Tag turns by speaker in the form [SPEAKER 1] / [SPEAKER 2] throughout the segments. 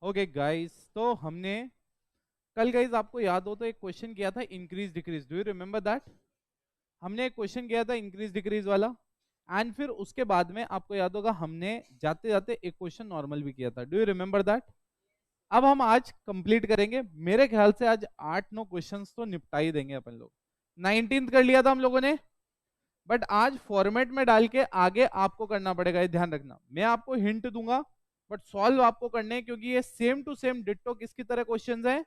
[SPEAKER 1] Okay guys, तो हमने कल गाइस आपको याद हो तो एक क्वेश्चन किया था increase decrease. Do you remember that? हमने एक क्वेश्चन किया था इंक्रीज डिक्रीज वाला। एंड फिर उसके बाद में आपको याद होगा हमने जाते जाते एक क्वेश्चन नॉर्मल भी किया था। Do you remember that? अब हम आज कंप्लीट करेंगे। मेरे ख्याल से आज 8-9 क्वेश्चंस तो निपटा ही देंगे अपन लोग। 19th कर लिया था हम लोगों ने, बट आज फॉर्मेट में डाल के आगे आपको करना पड़ेगा। ये ध्यान रखना, मैं आपको हिंट दूंगा बट सॉल्व आपको करने हैं, क्योंकि ये सेम टू सेम डिट्टो किसकी तरह क्वेश्चंस हैं,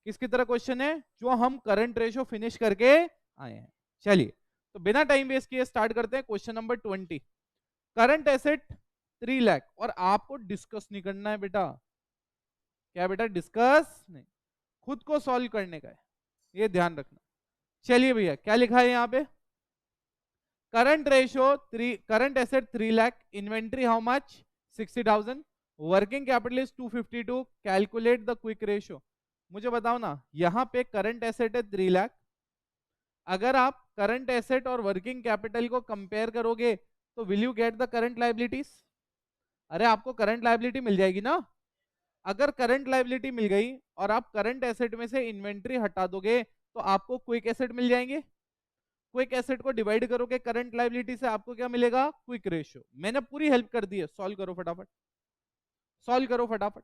[SPEAKER 1] किसकी तरह क्वेश्चन है जो हम करंट रेशो फिनिश करके आए हैं। चलिए, तो बिना टाइम वेस्ट किए स्टार्ट करते हैं। Question number 20, current asset 3 lakh, और आपको डिस्कस नहीं करना है बेटा। क्या बेटा? डिस्कस नहीं, खुद को सॉल्व करने का है, ये ध्यान रखना। चलिए भैया, क्या लिखा है यहाँ पे? Current ratio 3, current asset 3 lakh, inventory how much 60,000, working capital is 252, calculate the quick ratio. मुझे बताओ ना, यहाँ पे करंट एसेट है 3 लाख। अगर आप करंट एसेट और वर्किंग कैपिटल को कंपेयर करोगे तो will you get the current liabilities? अरे आपको करंट लाइबिलिटी मिल जाएगी ना। अगर करंट लाइबिलिटी मिल गई और आप करंट एसेट में से इन्वेंट्री हटा दोगे तो आपको क्विक एसेट मिल जाएंगे। क्विक एसेट को डिवाइड करोगे करंट लाइबिलिटी से, आपको क्या मिलेगा? Quick ratio. मैंने पूरी हेल्प कर दी है, सॉल्व करो फटाफट, सॉल्व करो फटाफट।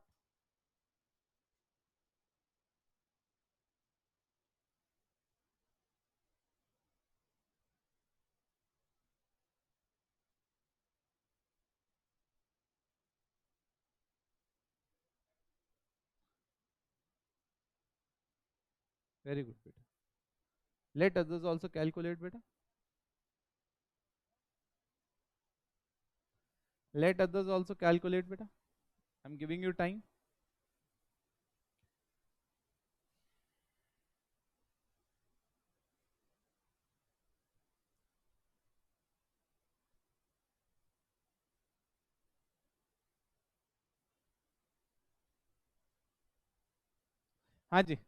[SPEAKER 1] वेरी गुड बेटा, लेट अदर्स आल्सो कैलकुलेट बेटा, लेट अदर्स आल्सो कैलकुलेट बेटा, I am giving you time. हाँ जी,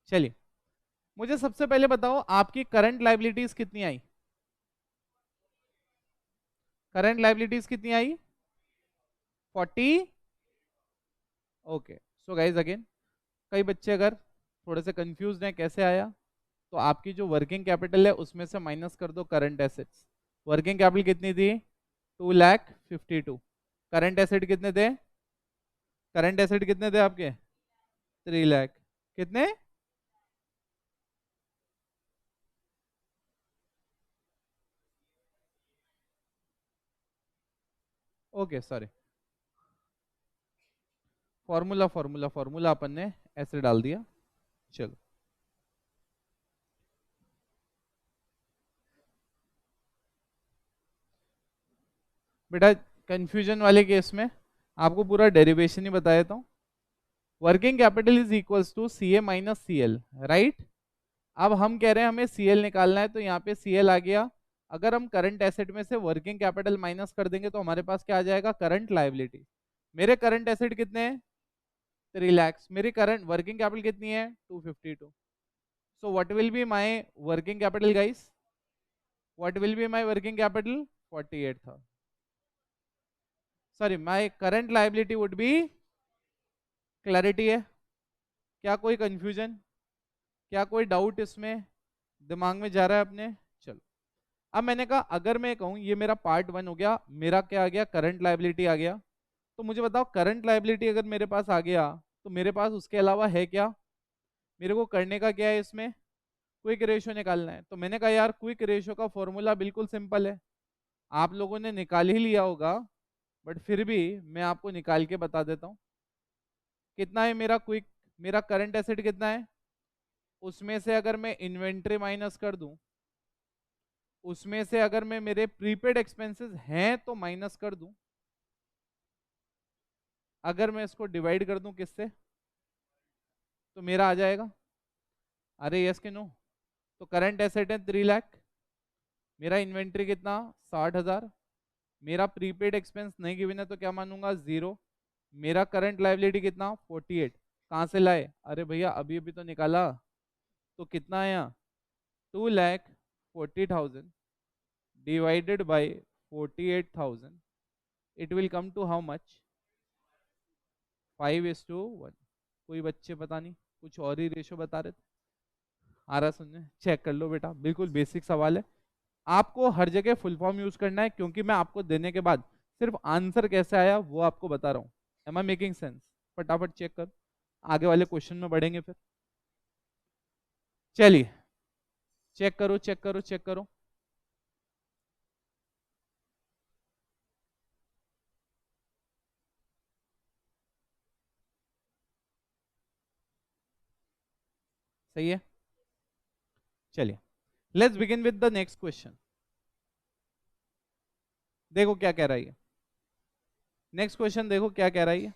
[SPEAKER 1] चलिए, मुझे सबसे पहले बताओ आपकी करंट लाइबिलिटीज कितनी आई? करंट लाइबिलिटीज कितनी आई? 40। ओके, सो गाइज अगेन, कई बच्चे अगर थोड़े से कंफ्यूज हैं कैसे आया, तो आपकी जो वर्किंग कैपिटल है उसमें से माइनस कर दो करंट एसेट्स। वर्किंग कैपिटल कितनी थी? 2,52,000। करंट एसेट कितने थे? करंट एसेट कितने थे आपके? 3 लाख। कितने? Okay sorry, formula formula formula अपन ने ऐसे डाल दिया। चलो बेटा, कंफ्यूजन वाले केस में आपको पूरा डेरिवेशन ही बता देता हूँ। Working capital is equals to C A minus C L, right. अब हम कह रहे हैं हमें सी एल निकालना है, तो यहाँ पे सी एल आ गया। अगर हम करंट एसेट में से वर्किंग कैपिटल माइनस कर देंगे तो हमारे पास क्या आ जाएगा? Current liability. मेरे करंट एसेट कितने हैं? 3 lakhs। मेरी करंट वर्किंग कैपिटल कितनी है? 252। So what will be my working capital guys? What will be my working capital? 48 था। Sorry, my current liability would be, clarity है? क्या कोई कंफ्यूजन, क्या कोई डाउट इसमें दिमाग में जा रहा है अपने? चलो, अब मैंने कहा अगर मैं कहूँ ये मेरा पार्ट 1 हो गया, मेरा क्या आ गया? करंट लाइबिलिटी आ गया। तो मुझे बताओ करंट लाइबिलिटी अगर मेरे पास आ गया तो मेरे पास उसके अलावा है क्या? मेरे को करने का क्या है इसमें? क्विक रेशियो निकालना है। तो मैंने कहा यार क्विक रेशियो का फॉर्मूला बिल्कुल सिंपल है, आप लोगों ने निकाल ही लिया होगा, बट फिर भी मैं आपको निकाल के बता देता हूँ। कितना है मेरा क्विक, मेरा करंट एसेट कितना है? उसमें से अगर मैं इन्वेंट्री माइनस कर दूं, उसमें से अगर मैं मेरे प्रीपेड एक्सपेंसेस हैं तो माइनस कर दूं, अगर मैं इसको डिवाइड कर दूं किससे, तो मेरा आ जाएगा। अरे यस कि नो? तो करंट एसेट है 3 लाख, मेरा इन्वेंट्री कितना? 60,000, मेरा प्रीपेड एक्सपेंस नहीं गिवन है तो क्या मानूंगा? 0। मेरा करंट लाइबिलिटी कितना? 48। कहाँ से लाए? अरे भैया अभी अभी तो निकाला। तो कितना आया? 2,40,000 divided by 48,000, it will come to how much? 5:1। कोई बच्चे पता नहीं, कुछ और ही रेशो बता रहे थे। आ रहा सुनने, चेक कर लो बेटा, बिल्कुल बेसिक सवाल है। आपको हर जगह फुल फॉर्म यूज करना है, क्योंकि मैं आपको देने के बाद सिर्फ आंसर कैसे आया वो आपको बता रहा हूँ। Am I making sense? फटाफट चेक कर, आगे वाले क्वेश्चन में बढ़ेंगे फिर। चलिए चेक करो चेक करो चेक करो। सही है, चलिए let's begin with the next question. देखो क्या कह रही है नेक्स्ट क्वेश्चन, देखो क्या कह रही है।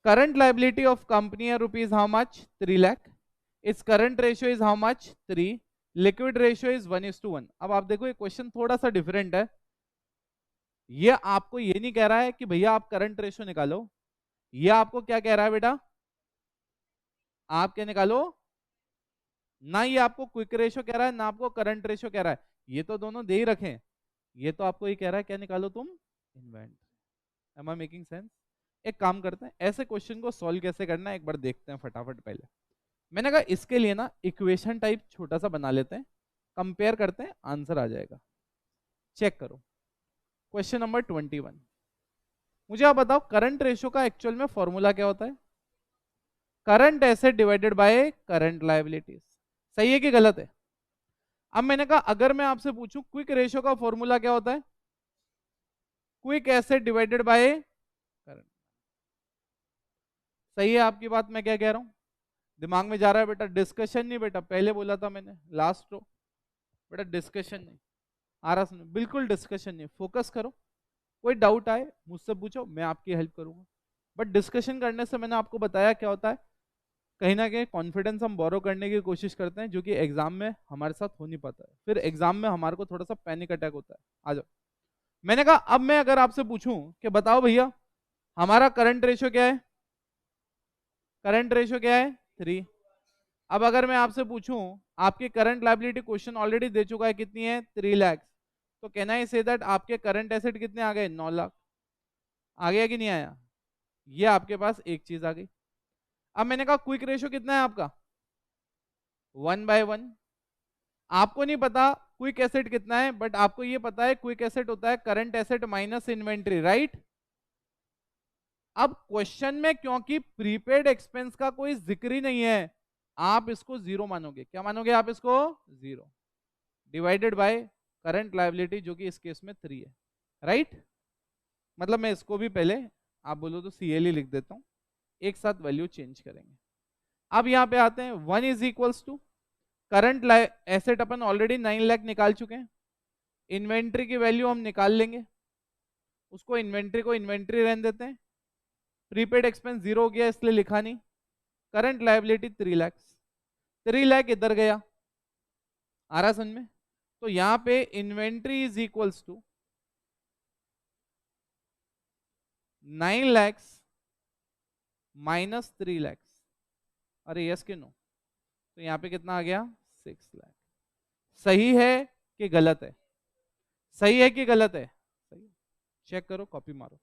[SPEAKER 1] करंट लाइबिलिटी ऑफ कंपनी है rupees how much? 3 lakh. Its current ratio is how much? 3। Liquid ratio is 1:1। अब आप देखो ये क्वेश्चन थोड़ा सा डिफरेंट है। ये आपको ये नहीं कह रहा है कि भैया आप करंट रेशियो निकालो, ये आपको क्या कह रहा है बेटा? आप क्या निकालो? ना ये आपको क्विक रेशियो कह रहा है, ना आपको करंट रेशियो कह रहा है, ये तो दोनों दे ही रखे। ये तो आपको ये कह रहा है क्या निकालो तुम? Invent. Am I making sense? एक काम करते हैं, ऐसे क्वेश्चन को सॉल्व कैसे करना है एक बार देखते हैं फटाफट। पहले मैंने कहा इसके लिए ना इक्वेशन टाइप छोटा सा बना लेते हैं, कंपेयर करते हैं, आंसर आ जाएगा। चेक करो क्वेश्चन नंबर 21। मुझे आप बताओ करंट रेशियो का एक्चुअल में फॉर्मूला क्या होता है? Current asset divided by current liabilities. सही है कि गलत है? अब मैंने कहा अगर मैं आपसे पूछूं क्विक रेशियो का फॉर्मूला क्या होता है? Quick asset divided by current. सही है आपकी बात? मैं क्या कह रहा हूं, दिमाग में जा रहा है बेटा? डिस्कशन नहीं बेटा, पहले बोला था मैंने लास्ट रो बेटा, डिस्कशन नहीं। आ रहा सुनो, बिल्कुल डिस्कशन नहीं, फोकस करो। कोई डाउट आए मुझसे पूछो, मैं आपकी हेल्प करूंगा। बट डिस्कशन करने से मैंने आपको बताया क्या होता है, कहीं ना कहीं कॉन्फिडेंस हम बोरो करने की कोशिश करते हैं, जो कि एग्जाम में हमारे साथ हो नहीं पाता है। फिर एग्जाम में हमारे को थोड़ा सा पैनिक अटैक होता है। आ जाओ। मैंने कहा अब मैं अगर आपसे पूछूं कि बताओ भैया हमारा करंट रेशियो क्या है? करंट रेशियो क्या है? 3। अब अगर मैं आपसे पूछूं आपकी करंट लायबिलिटी, क्वेश्चन ऑलरेडी दे चुका है, कितनी है? 3 लाख। तो कहना ही से दैट आपके करंट एसेट कितने आ गए? 9 लाख। आ गया कि नहीं आया? ये आपके पास एक चीज आ गई। अब मैंने कहा क्विक रेशियो कितना है आपका? 1/1। आपको नहीं पता क्विक एसेट कितना है, बट आपको ये पता है क्विक एसेट होता है current asset minus inventory, right? अब क्वेश्चन में क्योंकि प्रीपेड एक्सपेंस का कोई जिक्र ही नहीं है, आप इसको जीरो मानोगे। क्या मानोगे आप इसको? Zero. Divided by current liability जो कि इस केस में 3 है, राइट? मतलब मैं इसको भी पहले आप बोलो तो CL ही लिख देता हूं, एक साथ वैल्यू चेंज करेंगे। अब यहां पे आते हैं, 1 is equals to current asset अपन ऑलरेडी 9 लाख निकाल चुके हैं, इन्वेंट्री की वैल्यू हम निकाल लेंगे, उसको इन्वेंट्री को इन्वेंट्री रहने देते हैं, प्रीपेड एक्सपेंस जीरो हो गया इसलिए लिखा नहीं, करंट लायबिलिटी 3 लाख। 3 लाख इधर गया, आ रहा समझ में? तो यहां पे inventory is equals to 9 lakh minus 3 lakh. अरे यस के नो? तो यहां पे कितना आ गया? 6 लाख। सही है कि गलत है? सही है कि गलत है? सही है। चेक करो, कॉपी मारो।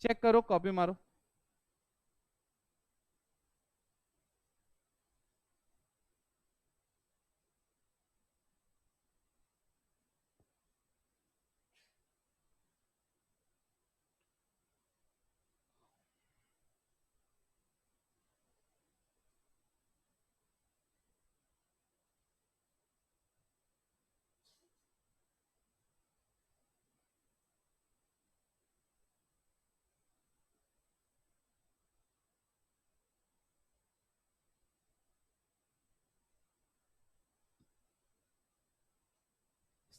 [SPEAKER 1] चेक करो, कॉपी मारो।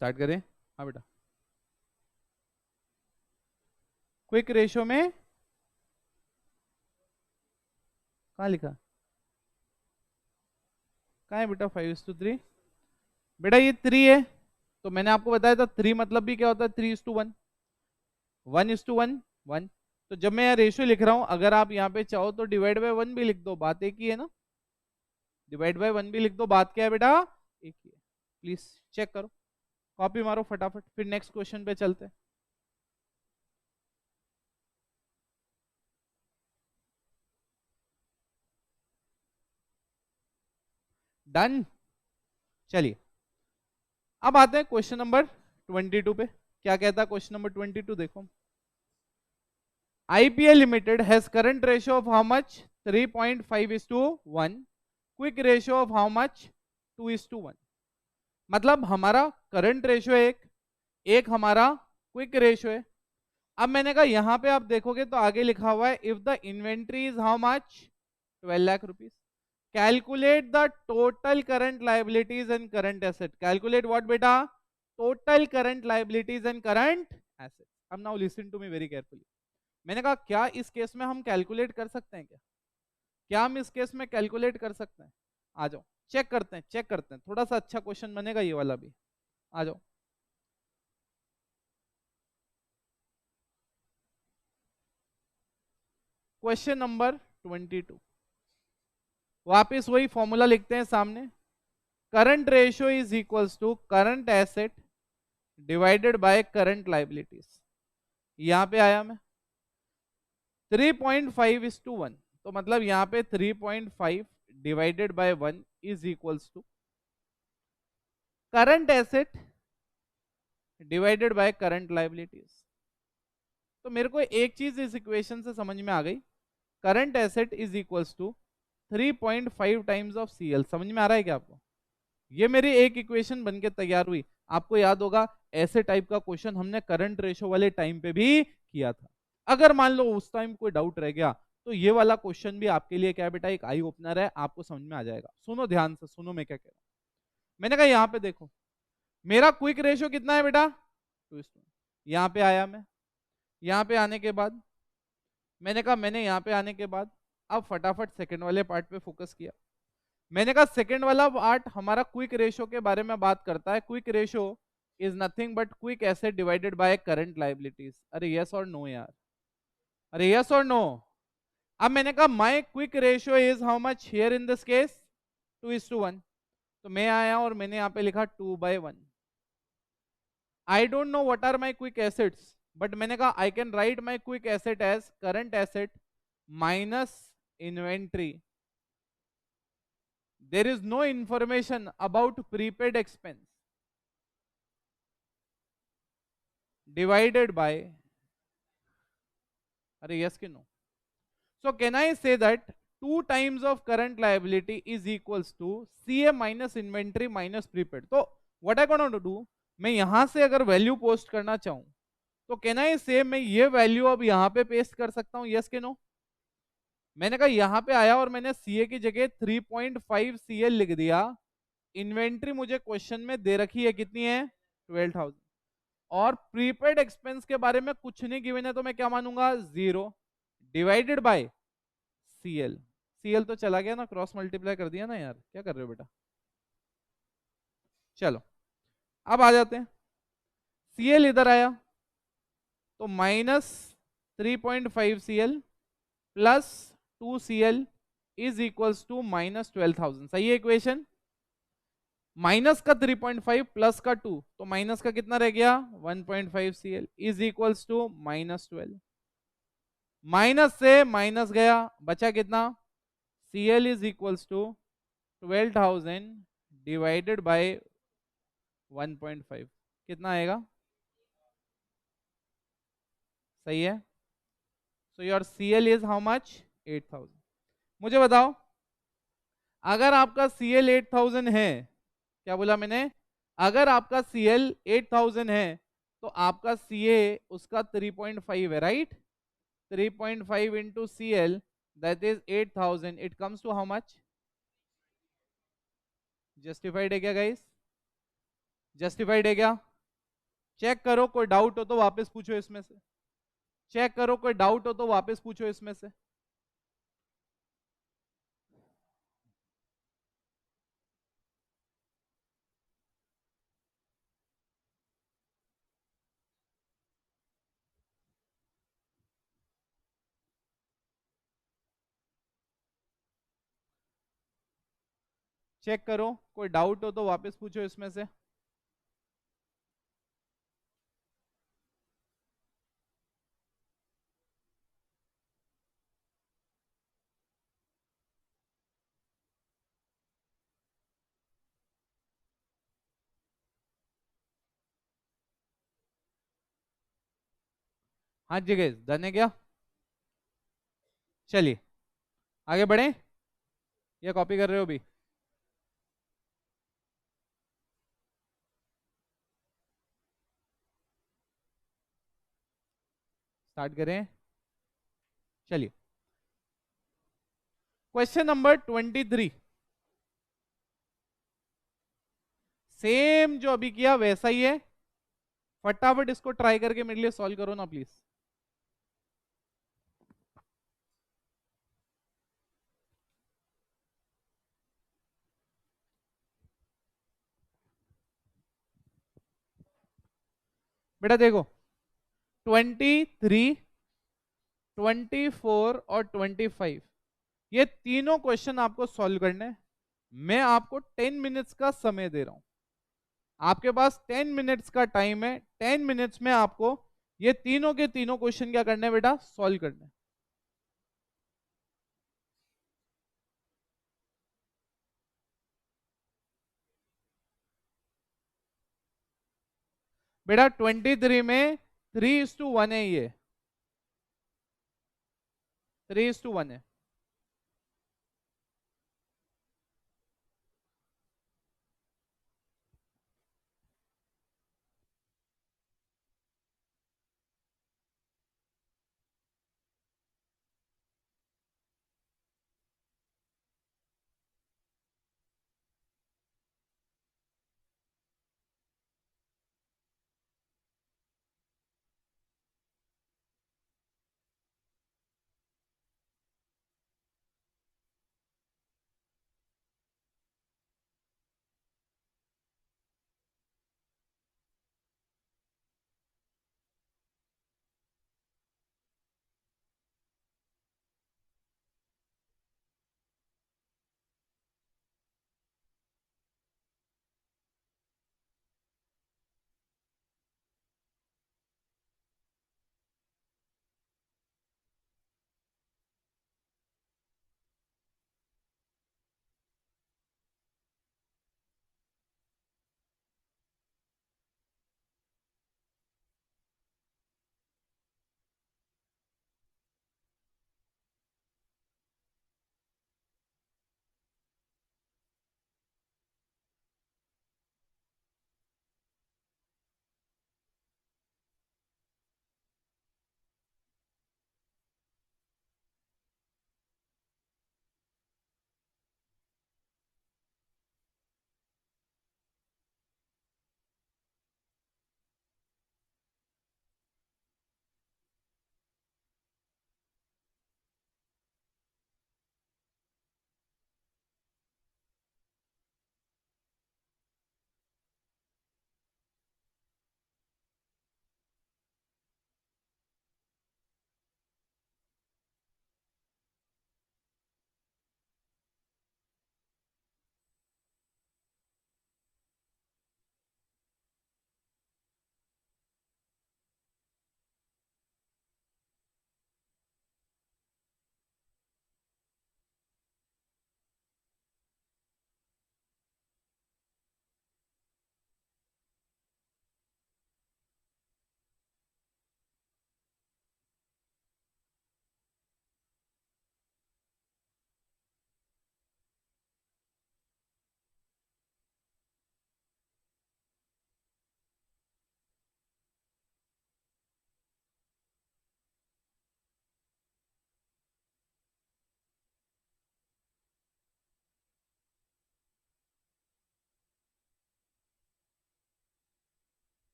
[SPEAKER 1] स्टार्ट करें? हाँ बेटा। क्विक रेशियो में कहाँ लिखा? कहाँ है बेटा? 5:3। बेटा ये 3 है, तो मैंने आपको बताया था 3 मतलब भी क्या होता है, 3:1, 1:1, 1। तो जब मैं यहाँ रेशियो लिख रहा हूं, अगर आप यहाँ पे चाहो तो डिवाइड बाय 1 भी लिख दो, बात एक ही है ना। डिवाइड बाय 1 भी लिख दो, बात क्या है बेटा, एक ही है। प्लीज चेक करो, कॉपी मारो फटाफट, फिर नेक्स्ट क्वेश्चन पे चलते हैं। डन। चलिए अब आते हैं क्वेश्चन नंबर 22 पे। क्या कहता है क्वेश्चन नंबर 22, देखो। IPL Limited has current ratio of how much? 3.5:1. Quick ratio of how much? 2:1. मतलब हमारा करंट रेशियो एक, एक हमारा क्विक रेशियो है। अब मैंने कहा यहां पे आप देखोगे तो आगे लिखा हुआ है if the inventory is how much, 12 lakh rupees. Calculate the total current liabilities and current asset. Calculate what बेटा, total current liabilities and current asset. अब now listen to me very carefully. मैंने कहा क्या इस केस में हम कैलकुलेट कर सकते हैं, क्या क्या हम इस केस में कैलकुलेट कर सकते हैं? आ जाओ चेक करते हैं, चेक करते हैं, थोड़ा सा अच्छा क्वेश्चन बनेगा ये वाला भी। आ जाओ। क्वेश्चन नंबर 22, वापिस वही फॉर्मूला लिखते हैं सामने। Current ratio is equals to current asset divided by current liabilities. यहां पे आया मैं 3.5:1, तो मतलब यहां पे 3.5 divided by 1 is equals to current asset divided by current liabilities. तो मेरे को एक चीज इस इक्वेशन से समझ में आ गई, current asset is equals to 3.5 times of CL। समझ में आ रहा है क्या आपको? ये मेरी एक इक्वेशन बनके तैयार हुई। आपको याद होगा ऐसे टाइप का क्वेश्चन हमने करंट रेशो वाले टाइम पे भी किया था। अगर मान लो उस टाइम कोई डाउट रह गया तो ये वाला क्वेश्चन भी आपके लिए क्या है बेटा, एक आई ओपनर है, आपको समझ में आ जाएगा। सुनो ध्यान से, सुनो मैं क्या कह रहा हूं। मैंने कहा यहाँ पे देखो मेरा क्विक रेशियो कितना है बेटा, 2:1। यहाँ पे आया मैं, यहाँ पे आने के बाद मैंने कहा, मैंने यहाँ पे आने के बाद अब फटाफट सेकंड वाले पार्ट पे फोकस किया। मैंने कहा सेकंड वाला पार्ट हमारा क्विक रेशियो के बारे में बात करता है। Quick ratio is nothing but quick asset divided by current liabilities. अरे यस और नो यार, अरे यस और नो। अब मैंने कहा my quick ratio is how much here in this case, 2:1। तो मैं आया और मैंने यहाँ पे लिखा 2/1। I don't know what are my quick assets, but मैंने कहा I can write my quick asset as current asset minus inventory. There is no information about prepaid expense divided by, अरे yes कि no? So can I say that 2 times of current liability is equals to CA minus inventory minus prepaid? तो what I gonna do, मैं यहां से अगर value post करना चाहूं तो कैन आई से मैं ये वैल्यू अब यहां पे पेस्ट कर सकता हूं, यस के नो? मैंने कहा यहां पे आया और मैंने CA की जगह 3.5 CL लिख दिया। इन्वेंट्री मुझे क्वेश्चन में दे रखी है कितनी है, 12,000। और प्रीपेड एक्सपेंस के बारे में कुछ नहीं गिवन है तो मैं क्या मानूंगा, 0 डिवाइडेड बाय CL। CL तो चला गया ना, क्रॉस मल्टीप्लाई कर दिया ना यार, क्या कर रहे हो बेटा। चलो अब आ जाते हैं, CL इधर आया तो minus 3.5 CL plus 2 CL is equals to minus 12,000। सही है इक्वेशन? माइनस का 3.5 प्लस का 2, तो माइनस का कितना रह गया, 1.5 CL is equals to minus 12। Minus से माइनस गया, बचा कितना, CL is equals to 12,000 divided by 1.5, कितना आएगा? सही है। सो योर CL इज हाउ मच, 8,000। मुझे बताओ अगर आपका CL 8,000 है, क्या बोला मैंने, अगर आपका CL 8,000 है तो आपका CA उसका 3.5 है, right? 3.5 into CL, that is 8,000, it comes to how much? Justified है क्या गाइस? जस्टिफाइड है क्या? चेक करो, कोई डाउट हो तो वापस पूछो इसमें से। चेक करो, कोई डाउट हो तो वापस पूछो इसमें से। चेक करो, कोई डाउट हो तो वापस पूछो इसमें से। हाँ जी गाइस, डन है क्या? चलिए आगे बढ़े, या कॉपी कर रहे हो भी? स्टार्ट करें, चलिए। क्वेश्चन नंबर 23, सेम जो अभी किया वैसा ही है। फटाफट इसको ट्राई करके मेरे लिए सॉल्व करो ना प्लीज। बेटा देखो, 23, 24 और 25, ये तीनों क्वेश्चन आपको सॉल्व करने हैं। मैं आपको 10 मिनट्स का समय दे रहा हूं। आपके पास 10 मिनट्स का टाइम है। 10 मिनट्स में आपको ये तीनों के तीनों क्वेश्चन क्या करने हैं बेटा? सॉल्व करने हैं। बेटा 23 में 3:1 है, ये 3:1 है।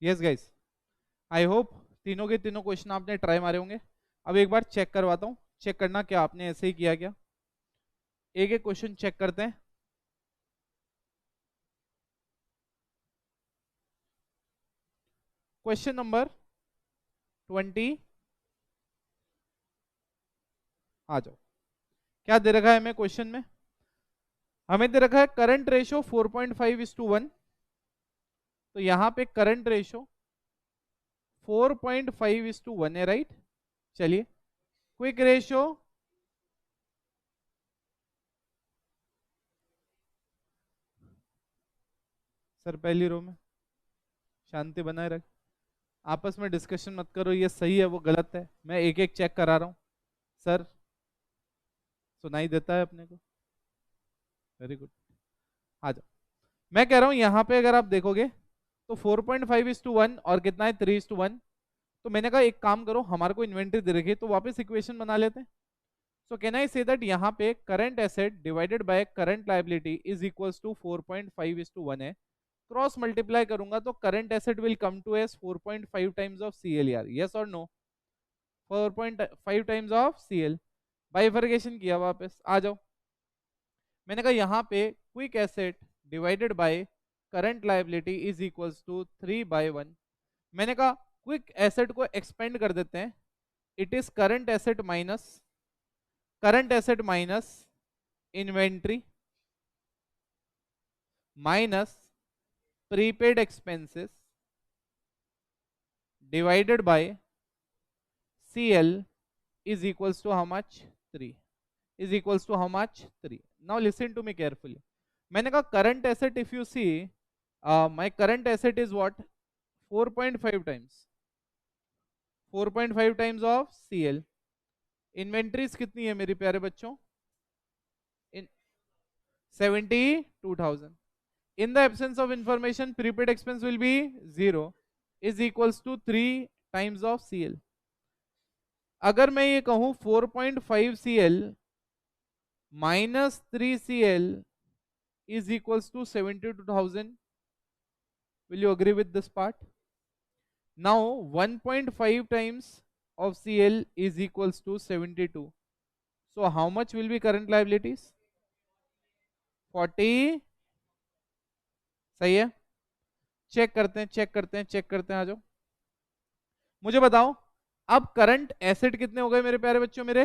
[SPEAKER 1] यस गाइस, आई होप तीनों के तीनों क्वेश्चन आपने ट्राई मारे होंगे। अब एक बार चेक करवाता हूँ, चेक करना क्या आपने ऐसे ही किया क्या। एक एक क्वेश्चन चेक करते हैं। क्वेश्चन नंबर 20, आ जाओ। क्या दे रखा है हमें क्वेश्चन में? हमें दे रखा है करंट रेशो 4.5:1। तो यहां पे करंट रेशो 4.5:1 है, राइट। चलिए, क्विक रेशो सर पहली रो में शांति बनाए रख, आपस में डिस्कशन मत करो, ये सही है वो गलत है, मैं एक एक चेक करा रहा हूँ। सर सुनाई देता है अपने को? वेरी गुड, आ जाओ। मैं कह रहा हूं यहां पे अगर आप देखोगे तो 4.5:1 और कितना है 3:1। तो मैंने कहा एक काम करो, हमारे को इन्वेंट्री दे रखी है तो वापस इक्वेशन बना लेते हैं। सो कैन आई से दैट यहाँ पे current asset divided by current liability is equals to 4.5:1 है। क्रॉस मल्टीप्लाई करूंगा तो current asset will come to as 4.5 times of CL यार, यस और no? 4.5 times of CL. Bifurcation किया, वापस आ जाओ। मैंने कहा यहाँ पे quick asset divided by current liability is equals to 3/1। मैंने कहा क्विक एसेट को एक्सपेंड कर देते हैं, it is current asset minus inventory minus prepaid expenses divided by CL is equals to how much? 3 is equals to how much? 3. Now listen to me carefully. मैंने कहा current asset if you see my current asset is what? 4.5 times 4.5 times of CL. Inventories कितनी है मेरे प्यारे बच्चों? In 72,000. In the absence of information, prepaid expense will be 0 is equals to 3 times of CL. अगर मैं ये कहूं 4.5 CL minus 3 CL is equals to 72,000, will you agree with this part? Now 1.5 times of CL is equals to 72. So how much will be current liabilities? 40. सही है, check करते हैं check करते हैं चेक करते हैं, आ जाओ। मुझे बताओ अब करंट एसेट कितने हो गए मेरे प्यारे बच्चों? मेरे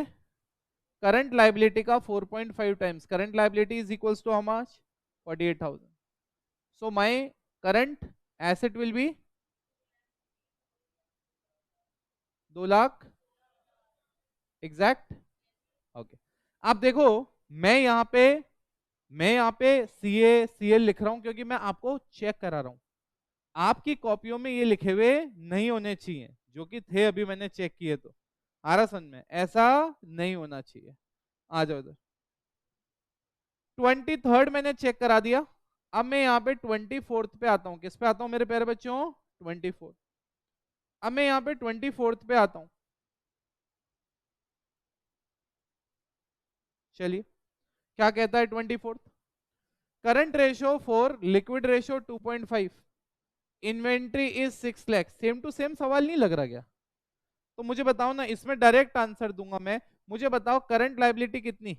[SPEAKER 1] करंट लाइबिलिटी का 4.5 times current liability is equals to how much? 48,000. So my current asset will be 2 lakh exact. Okay, आप देखो मैं यहाँ पे CL लिख रहा हूं क्योंकि मैं आपको चेक करा रहा हूं। आपकी कॉपियों में ये लिखे हुए नहीं होने चाहिए, जो कि थे अभी मैंने चेक किए तो। आ रहा समझ में? ऐसा नहीं होना चाहिए। आ जाओ इधर। 23rd मैंने चेक करा दिया। अब मैं यहाँ पे 24th पे आता हूँ। किस पे आता हूँ मेरे प्यारे बच्चों? 24। अब मैं यहाँ पे 24th पे आता हूँ। चलिए, क्या कहता है 24th? Current ratio 4, liquid ratio 2.5, inventory is 6 lakh. Same to same सवाल नहीं लग रहा क्या? तो मुझे बताओ ना, इसमें डायरेक्ट आंसर दूंगा मैं। मुझे बताओ करंट लायबिलिटी कितनी?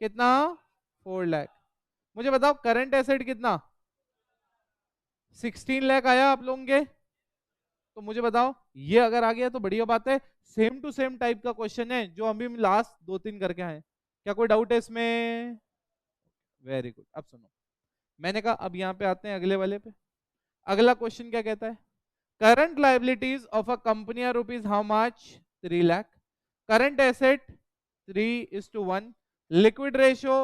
[SPEAKER 1] कितना? 4 लाख। मुझे बताओ करंट एसेट कितना? 16 लाख आया आप लोगों के? तो मुझे बताओ, ये अगर आ गया तो बढ़िया बात है। सेम टू सेम टाइप का क्वेश्चन है जो हम भी लास्ट 2-3 करके आए। क्या कोई डाउट है इसमें? Very good. अब सुनो, मैंने कहा अब यहाँ पे आते हैं अगले वाले पे। अगला क्वेश्चन क्या कहता है? Current liabilities of a company are rupees how much? 3 lakh. Current asset 3:1, liquid ratio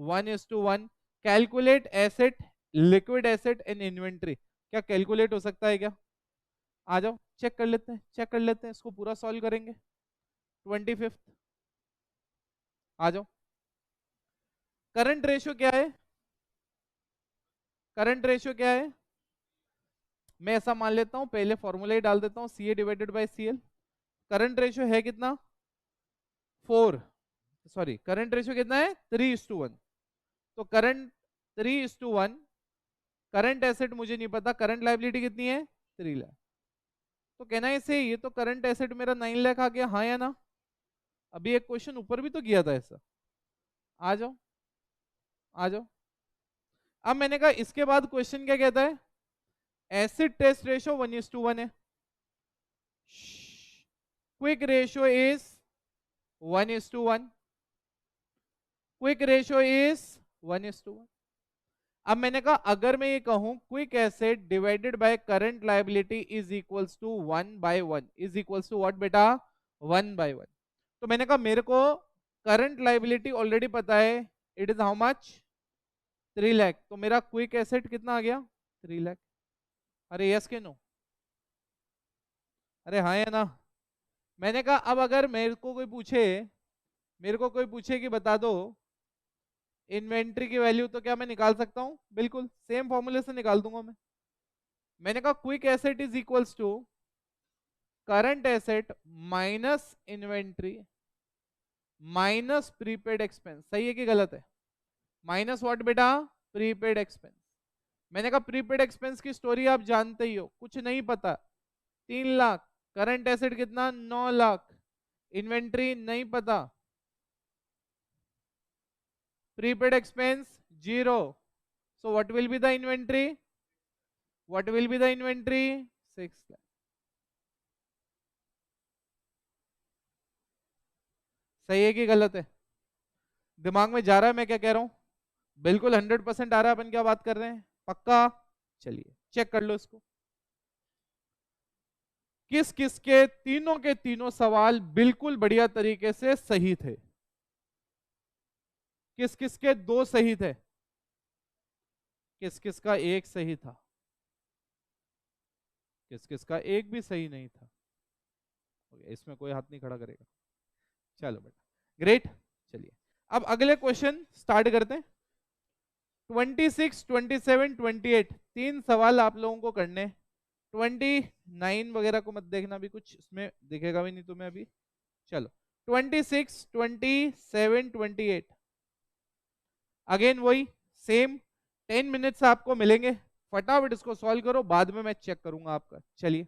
[SPEAKER 1] 1:1। Calculate asset, liquid asset and inventory. क्या कैलकुलेट हो सकता है क्या? आ जाओ चेक कर लेते हैं, चेक कर लेते हैं, इसको पूरा सॉल्व करेंगे। 25th आ जाओ। करंट रेशियो क्या है? करंट रेशियो क्या है? मैं ऐसा मान लेता हूं, पहले फॉर्मूला ही डाल देता हूं, CA divided by CL। Current ratio है कितना? 4। सॉरी, करंट रेशियो कितना है? 3:1। तो करंट 3:1, करंट एसेट मुझे नहीं पता, करंट लाइबिलिटी कितनी है 3 लाख। तो कहना है इसे ये तो करंट एसेट मेरा 9 लाख आ गया, हाँ या ना? अभी एक क्वेश्चन ऊपर भी तो किया था ऐसा। आ जाओ आ जाओ। अब मैंने कहा इसके बाद क्वेश्चन क्या कहता है, एसिड टेस्ट रेशो 1:1 है, quick ratio is 1:1, quick ratio is 1:1। अब मैंने कहा अगर मैं ये कहूं quick asset divided by current liability is equals to 1/1, is equals to what बेटा, 1/1। तो मैंने कहा मेरे को करंट लायबिलिटी ऑलरेडी पता है, it is how much, 3 lakh. तो मेरा क्विक एसेट कितना आ गया, 3 लाख। अरे यस के नो, अरे हाँ या ना? मैंने कहा अब अगर मेरे को कोई पूछे कि बता दो इन्वेंट्री की वैल्यू, तो क्या मैं निकाल सकता हूं? बिल्कुल सेम फॉर्मूले से निकाल दूंगा मैं। मैंने कहा quick asset is equals to current asset minus inventory minus prepaid expense. सही है कि गलत है? माइनस व्हाट बेटा, प्रीपेड एक्सपेंस। मैंने कहा प्रीपेड एक्सपेंस की स्टोरी आप जानते ही हो, कुछ नहीं पता, 3 लाख, करंट एसेट कितना 9 लाख, इन्वेंट्री नहीं पता, prepaid expense 0। So what will be the inventory, what will be the inventory, 6 lakh. सही है कि गलत है? दिमाग में जा रहा है मैं क्या कह रहा हूं? बिल्कुल 100% आ रहा है अपन क्या बात कर रहे हैं, पक्का? चलिए चेक कर लो इसको। किस किस के तीनों सवाल बिल्कुल बढ़िया तरीके से सही थे? किस किस के 2 सही थे? किस किस का 1 सही था? किस किस का 1 भी सही नहीं था? हो गया, इसमें कोई हाथ नहीं खड़ा करेगा। चलो बेटा ग्रेट। चलिए अब अगले क्वेश्चन स्टार्ट करते हैं। 26, 27, 28 तीन सवाल आप लोगों को करने। 29 वगैरह को मत देखना, भी कुछ इसमें दिखेगा भी नहीं तुम्हें अभी। चलो 26, 27, 28 अगेन वही सेम 10 मिनट्स आपको मिलेंगे, फटाफट इसको सॉल्व करो, बाद में मैं चेक करूंगा आपका। चलिए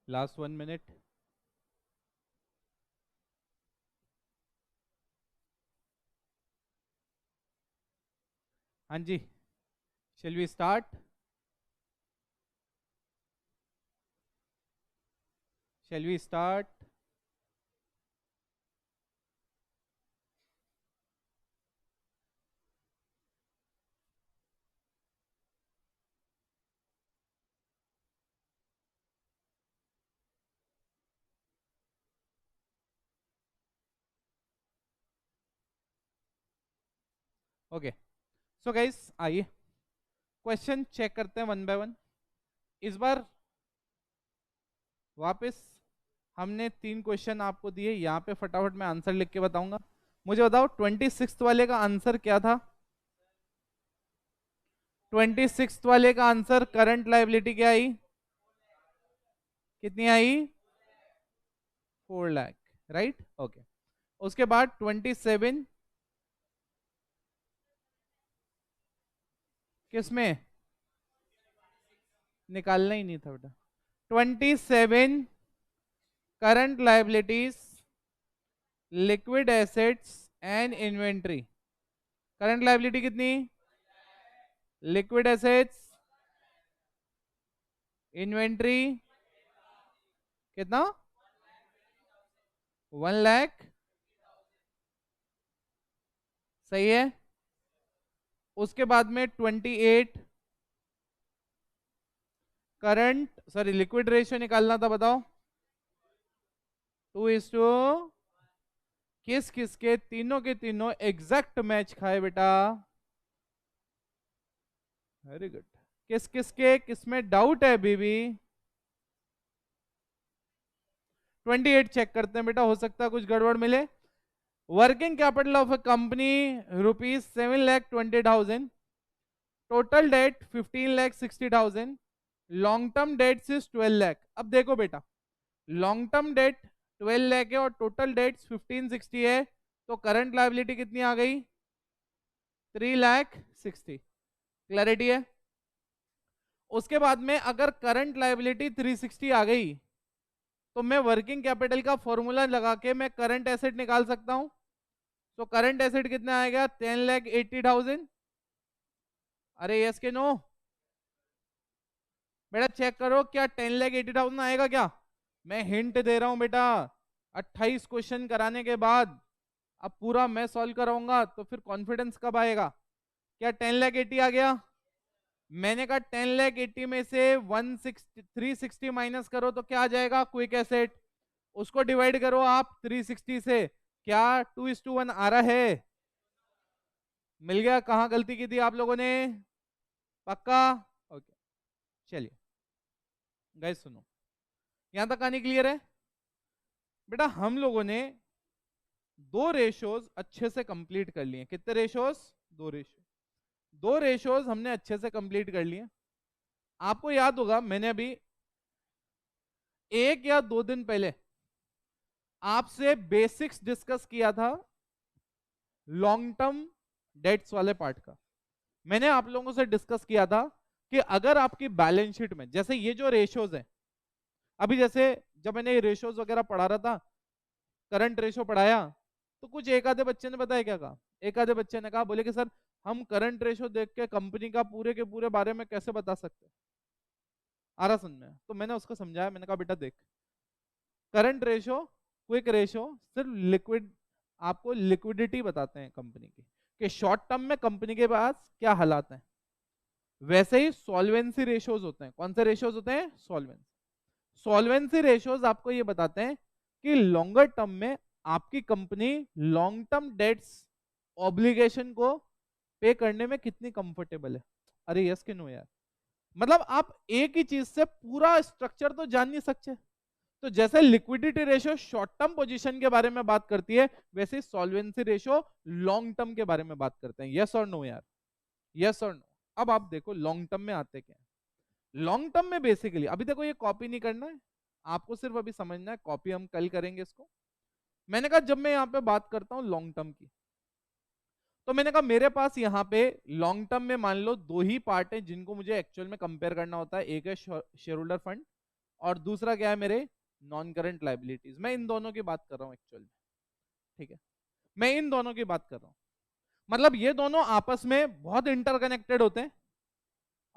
[SPEAKER 1] लास्ट 1 मिनट। हाँ जी, shall we start? Shall we start? Okay, so guys आइए क्वेश्चन चेक करते हैं वन बाय वन। इस बार वापस हमने 3 क्वेश्चन आपको दिए, यहाँ पे फटाफट मैं आंसर लिख के बताऊंगा। मुझे बताओ 26 वाले का आंसर क्या था? 26 वाले का आंसर करंट लायबिलिटी क्या आई? कितनी आई? 4 लाख, राइट? ओके, उसके बाद 27 किसमें? निकालना ही नहीं था बेटा। 27 current liabilities, liquid assets and inventory. Current liability कितनी? लिक्विड एसेट्स, इन्वेंट्री कितना? 1 लाख, सही है। उसके बाद में 28 करंट सॉरी लिक्विड रेशियो निकालना था, बताओ। 2:, किस किस के? तीनों के तीनों एग्जैक्ट मैच खाए बेटा, वेरी गुड। किस किस के, किसमें डाउट है बीबी? 28 चेक करते हैं बेटा, हो सकता है कुछ गड़बड़ मिले। Working capital of a company ₹7,20,000, total date 15,60,000, long term debts is 12 lakh. अब देखो बेटा, लॉन्ग टर्म डेट 12 लाख है और टोटल डेट्स 1560 है, तो करंट लायबिलिटी कितनी आ गई? 3,60,000। क्लैरिटी है? उसके बाद में अगर करंट लायबिलिटी 360 आ गई तो मैं वर्किंग कैपिटल का फॉर्मूला लगा के मैं करंट एसेट निकाल सकता हूं। तो करंट एसेट कितना आएगा? 10,80,000। अरे यस के नो? बेटा चेक करो, क्या 10,80,000 आएगा क्या? मैं हिंट दे रहा हूं बेटा, 28 क्वेश्चन कराने के बाद अब पूरा मैं सॉल्व कराऊंगा तो फिर कॉन्फिडेंस कब आएगा? क्या 10,80,000 आ गया? मैंने कहा 10,80,000 में से 360 माइनस करो तो क्या आ जाएगा? Quick asset. उसको डिवाइड करो आप 360 से, क्या 2:1 आ रहा है? मिल गया? कहां गलती की थी आप लोगों ने? पक्का? ओके, चलिए गाइस सुनो, यहां तक कहानी क्लियर है? बेटा हम लोगों ने 2 रेशोज अच्छे से कंप्लीट कर लिए। कितने रेशोज? 2 रेशोज हमने अच्छे से कंप्लीट कर लिए। आपको याद होगा मैंने अभी 1 या 2 दिन पहले आपसे बेसिक्स डिस्कस किया था लॉन्ग टर्म डेट्स वाले पार्ट का। मैंने आप लोगों से डिस्कस किया था कि अगर आपकी बैलेंस शीट में जैसे ये जो रेशोज हैं, अभी जैसे जब मैंने ये रेशोज वगैरह पढ़ा रहा था, करंट रेशो पढ़ाया, तो कुछ एक आधे बच्चे ने बताया क्या कहा? एक आधे बच्चे ने कहा, बोले कि सर हम करंट रेशो देख के कंपनी का पूरे के पूरे बारे में कैसे बता सकते? आ रहा समझ में? तो मैंने उसको समझाया, मैंने कहा बेटा देख, करंट रेशो, क्विक रेशो सिर्फ लिक्विड, आपको लिक्विडिटी बताते हैं कंपनी की कि शॉर्ट टर्म में कंपनी के पास क्या हालात हैं। वैसे ही सॉल्वेंसी रेशोज होते हैं। कौन से रेशोज होते हैं? सॉल्वेंसी रेशोज आपको ये बताते हैं कि लॉन्गर टर्म में आपकी company long term debts obligation को पे करने में कितनी कंफर्टेबल है। अरे यस कि नो यार? मतलब आप एक ही चीज से पूरा स्ट्रक्चर तो जान नहीं सकते। तो जैसे liquidity ratio short term position के बारे में बात करती है, वैसे सॉल्वेंसी रेशियो लॉन्ग टर्म के बारे में बात करते हैं। यस और नो यार? यस और नो? अब आप देखो लॉन्ग टर्म में आते क्या है। लॉन्ग टर्म में बेसिकली अभी देखो, ये कॉपी नहीं करना है आपको, सिर्फ अभी समझना है, कॉपी हम कल करेंगे इसको। मैंने कहा जब मैं यहाँ पे बात करता हूँ लॉन्ग टर्म की, तो मैंने कहा मेरे पास यहाँ पे लॉन्ग टर्म में मान लो 2 ही पार्ट है जिनको मुझे एक्चुअल में कंपेयर करना होता है। एक है शेयर होल्डर फंड और दूसरा क्या है मेरे नॉन करंट लाइबिलिटीज। मैं इन दोनों की बात कर रहा हूं एक्चुअली, ठीक है, मैं इन दोनों की बात कर रहा हूं। मतलब ये दोनों आपस में बहुत इंटरकनेक्टेड होते हैं।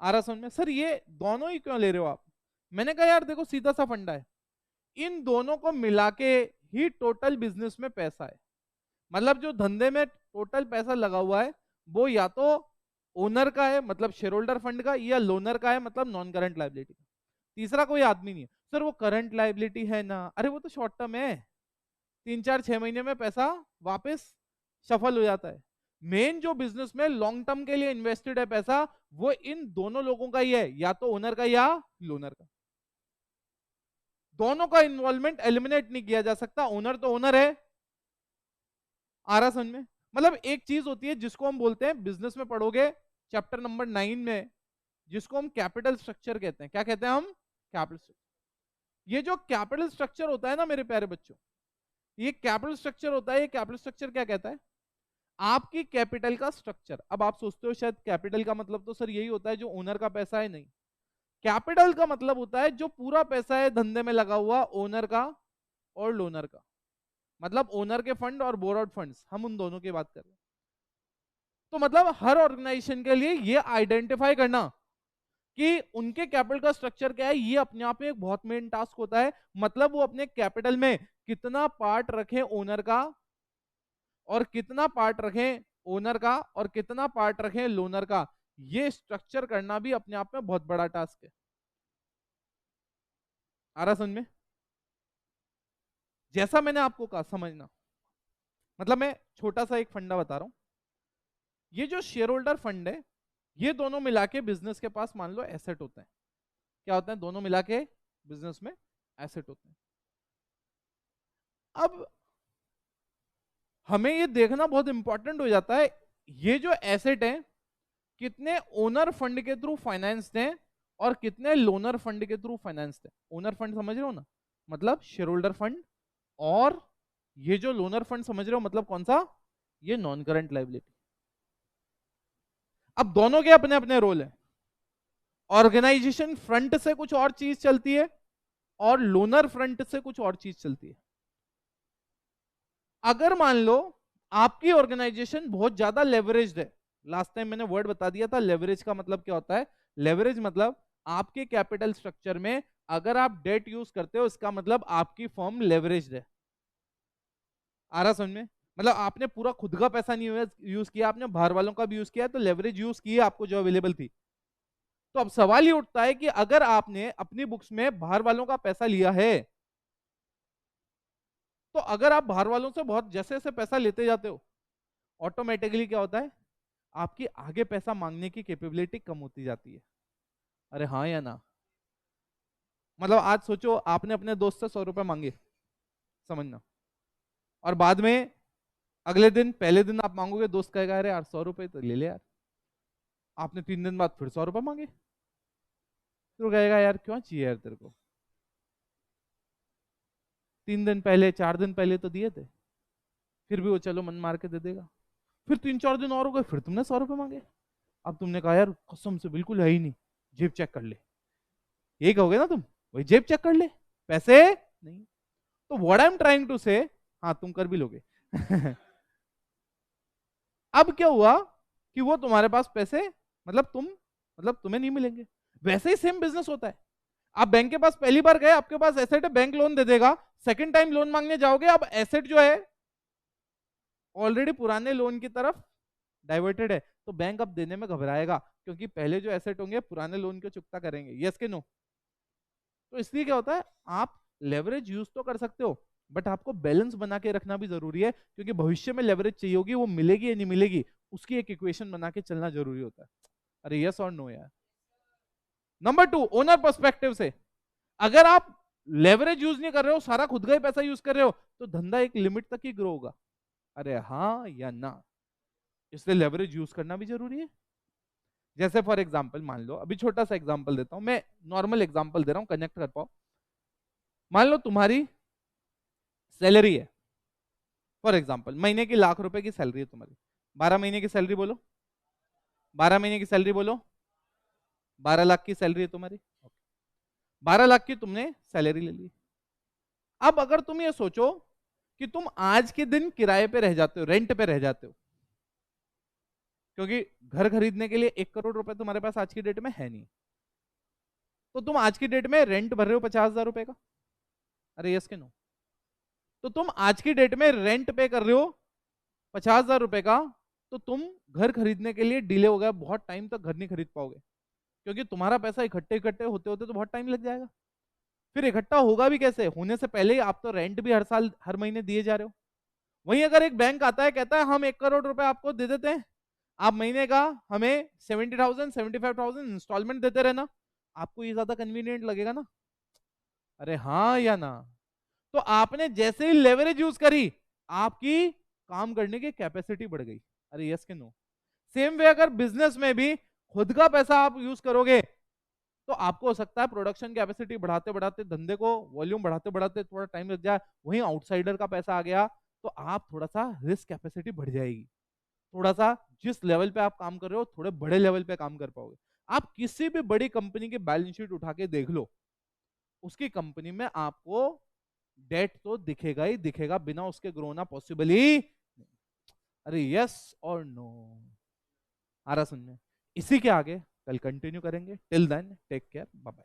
[SPEAKER 1] आ रहा समझ में? सर ये दोनों ही क्यों ले रहे हो आप? मैंने कहा यार देखो सीधा सा फंडा है, इन दोनों को मिला के ही टोटल बिजनेस में पैसा है। मतलब जो धंधे में टोटल पैसा लगा हुआ है वो या तो ओनर का है मतलब शेयर होल्डर फंड का, या लोनर का है मतलब नॉन करंट लाइबिलिटी का। तीसरा कोई आदमी नहीं है। सर वो करंट लाइबिलिटी है ना, अरे वो तो शॉर्ट टर्म है, 3 4 6 महीने में पैसा वापस सफल हो जाता है। मेन जो बिजनेस में लॉन्ग टर्म के लिए इन्वेस्टेड है पैसा, वो इन दोनों लोगों का ही है, या तो ओनर का या लोनर का। दोनों का इन्वॉल्वमेंट एलिमिनेट नहीं किया जा सकता, ओनर तो ओनर है। आ रहा समझ में? मतलब एक चीज होती है जिसको हम बोलते हैं, बिजनेस में पढ़ोगे चैप्टर नंबर 9 में, जिसको हम कैपिटल स्ट्रक्चर कहते हैं। क्या कहते हैं हम? Capital structure. ये जो कैपिटल स्ट्रक्चर होता है ना मेरे प्यारे बच्चों, ये कैपिटल स्ट्रक्चर होता है। ये कैपिटल स्ट्रक्चर क्या कहता है? आपकी कैपिटल का स्ट्रक्चर। अब आप सोचते हो शायद कैपिटल का मतलब तो सर यही होता है जो ओनर का पैसा है। नहीं, कैपिटल का मतलब होता है जो पूरा पैसा है धंधे में लगा हुआ ओनर का और लोनर का। मतलब ओनर के फंड और बोरोड फंड्स, हम उन दोनों की बात कर रहे हैं। तो मतलब हर ऑर्गेनाइजेशन के लिए ये आइडेंटिफाई करना कि उनके कैपिटल का स्ट्रक्चर क्या है, ये अपने आप में एक बहुत मेन टास्क होता है। मतलब वो अपने कैपिटल में कितना पार्ट रखें ओनर का, और कितना पार्ट रखें ओनर का, और कितना पार्ट रखें लोनर का, ये स्ट्रक्चर करना भी अपने आप में बहुत बड़ा टास्क है। आ रहा समझ में? जैसा मैंने आपको कहा समझना। मतलब मैं छोटा सा एक फंडा बता रहा हूं। ये जो शेयर होल्डर फंड है, ये दोनों मिला के बिजनेस के पास मान लो एसेट होते हैं। क्या होते हैं? दोनों मिला के बिजनेस में एसेट होते हैं। अब हमें ये देखना बहुत इंपॉर्टेंट हो जाता है, ये जो एसेट है कितने ओनर फंड के थ्रू फाइनेंस्ड हैं और कितने लोनर फंड के थ्रू फाइनेंस्ड हैं। ओनर फंड समझ रहे हो ना, मतलब शेयर होल्डर फंड। और ये जो लोनर फंड समझ रहे हो मतलब कौन सा? ये नॉन करंट लाइबिलिटी। अब दोनों के अपने अपने रोल है। ऑर्गेनाइजेशन फ्रंट से कुछ और चीज चलती है और लोनर फ्रंट से कुछ और चीज चलती है। अगर मान लो आपकी ऑर्गेनाइजेशन बहुत ज्यादा लेवरेज्ड है, लास्ट टाइम मैंने वर्ड बता दिया था लेवरेज का मतलब क्या होता है। लेवरेज मतलब आपके कैपिटल स्ट्रक्चर में अगर आप डेट यूज करते हो, इसका मतलब आपकी फर्म लेवरेज्ड है। आ रहा समझ में? मतलब आपने पूरा खुद का पैसा नहीं यूज किया, आपने बाहर वालों का भी यूज किया, तो लेवरेज यूज की आपको जो अवेलेबल थी। तो अब सवाल ही उठता है कि अगर आपने अपनी बुक्स में बाहर वालों का पैसा लिया है, तो अगर आप बाहर वालों से बहुत जैसे जैसे पैसा लेते जाते हो, ऑटोमेटिकली क्या होता है? आपकी आगे पैसा मांगने की कैपेबिलिटी कम होती जाती है। अरे हाँ या ना? मतलब आज सोचो आपने अपने दोस्त से 100 रुपए मांगे, समझना, और बाद में अगले दिन पहले दिन आप मांगोगे, दोस्त कहेगा अरे यार 100 रुपए तो ले ले यार। आपने 3 दिन बाद फिर 100 रुपए मांगे, तो कहेगा यार क्यों चाहिए यार तेरे को, 3 दिन पहले 4 दिन पहले तो दिए थे। फिर भी वो चलो मन मार के दे देगा। फिर 3 4 दिन और हो गए, फिर तुमने 100 रुपए मांगे। अब तुमने कहा यार कसम से बिल्कुल है ही नहीं, जेब चेक कर ले। यही कहोगे ना तुम, वही जेब चेक कर ले, पैसे नहीं। तो what I am trying to say, हाँ तुम कर भी लोगे अब क्या हुआ कि वो तुम्हारे पास पैसे, मतलब तुम्हें नहीं मिलेंगे। वैसे ही सेम बिजनेस होता है। आप बैंक के पास पहली बार गए, आपके पास एसेट है, बैंक लोन दे देगा। सेकंड टाइम लोन मांगने जाओगे, अब एसेट जो है ऑलरेडी पुराने लोन की तरफ डाइवर्टेड है, तो बैंक अब देने में घबराएगा, क्योंकि पहले जो एसेट होंगे पुराने लोन को चुकता करेंगे। यस के नो? तो इसलिए क्या होता है, आप लेवरेज यूज तो कर सकते हो, बट आपको बैलेंस बना के रखना भी जरूरी है, क्योंकि भविष्य में लेवरेज चाहिए होगी, वो मिलेगी या नहीं मिलेगी, उसकी एक इक्वेशन बना के चलना जरूरी होता है। अरे यस और नो यार? नंबर 2, ओनर पर्सपेक्टिव से, अगर आप लेवरेज यूज नहीं कर रहे हो, सारा खुद का ही पैसा यूज कर रहे हो, तो धंधा एक लिमिट तक ही ग्रो होगा। अरे हाँ या ना? इसलिए लेवरेज यूज करना भी जरूरी है। जैसे फॉर एग्जांपल मान लो, अभी छोटा सा एग्जांपल देता हूं मैं, नॉर्मल एग्जांपल दे रहा हूं, कनेक्ट कर पाओ। मान लो तुम्हारी सैलरी है, फॉर एग्जांपल महीने की ₹1,00,000 की सैलरी है तुम्हारी। 12 महीने की सैलरी बोलो, 12 महीने की सैलरी बोलो, 12 लाख की सैलरी है तुम्हारी। 12 लाख की तुमने सैलरी ले ली। अब अगर तुम ये सोचो कि तुम आज के दिन किराए पे रह जाते हो, रेंट पे रह जाते हो, क्योंकि घर खरीदने के लिए 1 करोड़ रुपए तुम्हारे पास आज की डेट में है नहीं, तो तुम आज की डेट में रेंट भर रहे हो 50,000 रुपए का। अरे यस के नो? तो तुम आज की डेट में रेंट पे कर रहे हो 50,000 रुपए का, तो तुम घर खरीदने के लिए डिले हो गया, बहुत टाइम तक घर नहीं खरीद पाओगे, क्योंकि तुम्हारा पैसा इकट्ठे इकट्ठे होते होते तो बहुत टाइम लग जाएगा। फिर इकट्ठा होगा भी कैसे? होने से पहले ही आप तो रेंट भी हर साल हर महीने दिए जा रहे हो। वहीं अगर एक बैंक आता है, कहता है हम 1 करोड़ रुपए आपको दे देते हैं, आप महीने का हमें 70,000 75,000 इंस्टॉलमेंट देते रहना, आपको ये ज्यादा कन्वीनियंट लगेगा ना? अरे हाँ या ना? तो आपने जैसे ही लेवरेज यूज करी, आपकी काम करने की कैपेसिटी बढ़ गई। अरे यस के नो? सेम वे अगर बिजनेस में भी खुद का पैसा आप यूज करोगे, तो आपको हो सकता है प्रोडक्शन कैपेसिटी बढ़ाते बढ़ाते, धंधे को वॉल्यूम बढ़ाते बढ़ाते थोड़ा टाइम लग जाए, वहीं आउटसाइडर का पैसा आ गया, तो आप थोड़ा सा रिस्क कैपेसिटी बढ़ जाएगी, थोड़ा सा जिस लेवल पे आप काम कर रहे हो थोड़े बड़े लेवल पे काम कर पाओगे। आप किसी भी बड़ी कंपनी की बैलेंस शीट उठा के देख लो, उसकी कंपनी में आपको डेट तो दिखेगा ही दिखेगा, बिना उसके ग्रो होना पॉसिबल ही नहीं। अरे यस और नो? आ रहा समझ में? इसी के आगे कल कंटिन्यू करेंगे। Till then take care, bye bye.